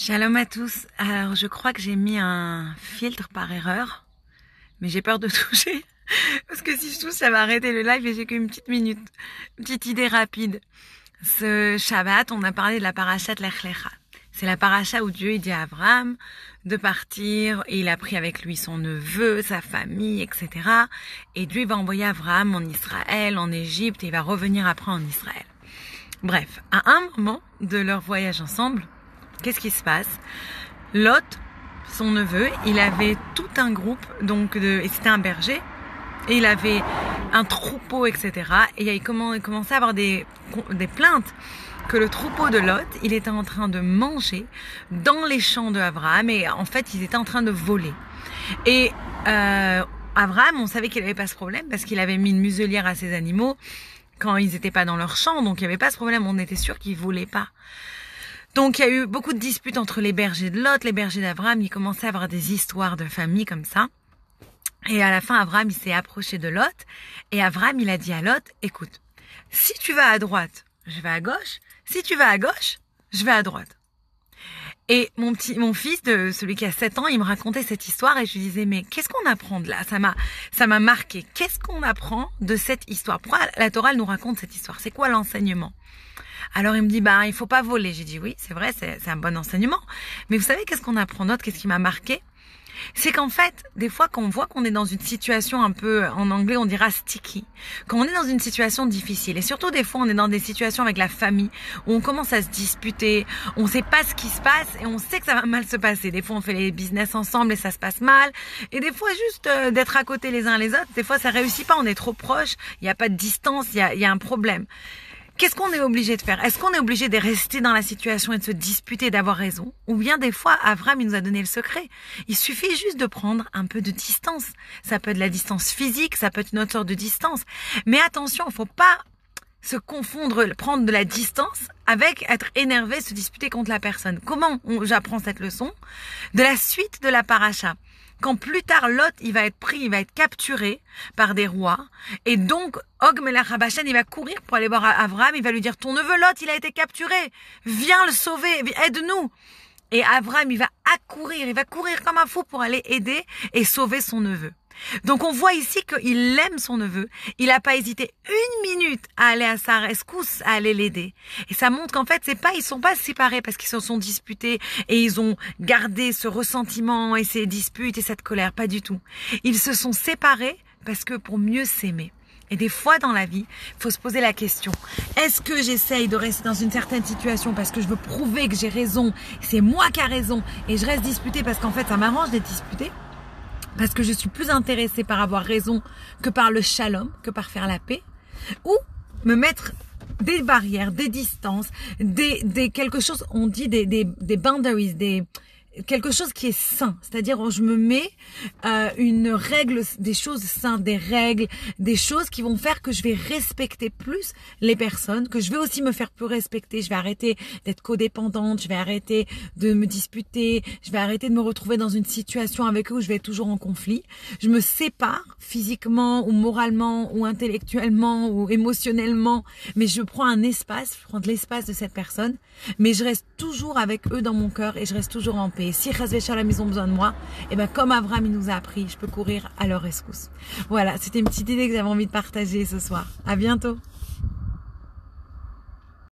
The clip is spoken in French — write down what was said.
Shalom à tous. Alors, je crois que j'ai mis un filtre par erreur, mais j'ai peur de toucher. Parce que si je touche, ça va arrêter le live et j'ai qu'une petite minute. Une petite idée rapide. Ce Shabbat, on a parlé de la parashat Lech Lecha. C'est la paracha où Dieu dit à Abraham de partir et il a pris avec lui son neveu, sa famille, etc. Et Dieu va envoyer Abraham en Israël, en Égypte et il va revenir après en Israël. Bref, à un moment de leur voyage ensemble, qu'est-ce qui se passe? Lot, son neveu, il avait tout un groupe, et c'était un berger, et il avait un troupeau, etc. Et il commençait à avoir des plaintes que le troupeau de Lot, il était en train de manger dans les champs de Abraham, et en fait, ils étaient en train de voler. Et Abraham, on savait qu'il n'avait pas ce problème, parce qu'il avait mis une muselière à ses animaux quand ils n'étaient pas dans leur champ, donc il n'y avait pas ce problème, on était sûr qu'ils ne volaient pas. Donc il y a eu beaucoup de disputes entre les bergers de Lot, les bergers d'Abraham, ils commençaient à avoir des histoires de famille comme ça. Et à la fin, Abraham, il s'est approché de Lot, et Abraham, il a dit à Lot, écoute, si tu vas à droite, je vais à gauche, si tu vas à gauche, je vais à droite. Et mon fils, celui qui a 7 ans, il me racontait cette histoire et je lui disais, mais qu'est-ce qu'on apprend de là? Ça m'a marqué. Qu'est-ce qu'on apprend de cette histoire? Pourquoi la Torah nous raconte cette histoire? C'est quoi l'enseignement? Alors il me dit, il faut pas voler. J'ai dit, oui, c'est vrai, c'est un bon enseignement. Mais vous savez, qu'est-ce qu'on apprend d'autre? Qu'est-ce qui m'a marqué? C'est qu'en fait, des fois, quand on voit qu'on est dans une situation un peu, en anglais, on dira sticky. Quand on est dans une situation difficile, et surtout des fois, on est dans des situations avec la famille, où on commence à se disputer, on sait pas ce qui se passe, et on sait que ça va mal se passer. Des fois, on fait les business ensemble et ça se passe mal. Et des fois, juste d'être à côté les uns les autres, des fois, ça réussit pas, on est trop proche, il n'y a pas de distance, il y a un problème. Qu'est-ce qu'on est obligé de faire? Est-ce qu'on est obligé de rester dans la situation et de se disputer, d'avoir raison? Ou bien des fois, Abraham, il nous a donné le secret. Il suffit juste de prendre un peu de distance. Ça peut être de la distance physique, ça peut être une autre sorte de distance. Mais attention, il ne faut pas se confondre, prendre de la distance avec être énervé, se disputer contre la personne. Comment j'apprends cette leçon? De la suite de la paracha. Quand plus tard, Lot, il va être capturé par des rois. Et donc, Og Melech HaBashan, il va courir pour aller voir Abraham. Il va lui dire, ton neveu Lot, il a été capturé. Viens le sauver, aide-nous. Et Abraham, il va courir comme un fou pour aller aider et sauver son neveu. Donc on voit ici qu'il aime son neveu. Il n'a pas hésité une minute à aller à sa rescousse, à aller l'aider. Et ça montre qu'en fait, ils sont pas séparés parce qu'ils se sont disputés et ils ont gardé ce ressentiment et ces disputes et cette colère. Pas du tout. Ils se sont séparés parce que pour mieux s'aimer. Et des fois dans la vie, il faut se poser la question, est-ce que j'essaye de rester dans une certaine situation parce que je veux prouver que j'ai raison, c'est moi qui ai raison, et je reste disputée parce qu'en fait ça m'arrange d'être disputée, parce que je suis plus intéressée par avoir raison que par le shalom, que par faire la paix, ou me mettre des barrières, des distances, quelque chose, on dit des boundaries, quelque chose qui est sain, c'est-à-dire je me mets une règle, des choses saines, des règles, des choses qui vont faire que je vais respecter plus les personnes, que je vais aussi me faire plus respecter, je vais arrêter d'être codépendante, je vais arrêter de me disputer, je vais arrêter de me retrouver dans une situation avec eux où je vais être toujours en conflit. Je me sépare physiquement ou moralement ou intellectuellement ou émotionnellement, mais je prends un espace, je prends de l'espace de cette personne, mais je reste toujours avec eux dans mon cœur et je reste toujours en paix. Et si Chas v'Shalom ils ont besoin de moi, et comme Abraham il nous a appris, je peux courir à leur rescousse. Voilà, c'était une petite idée que j'avais envie de partager ce soir. À bientôt.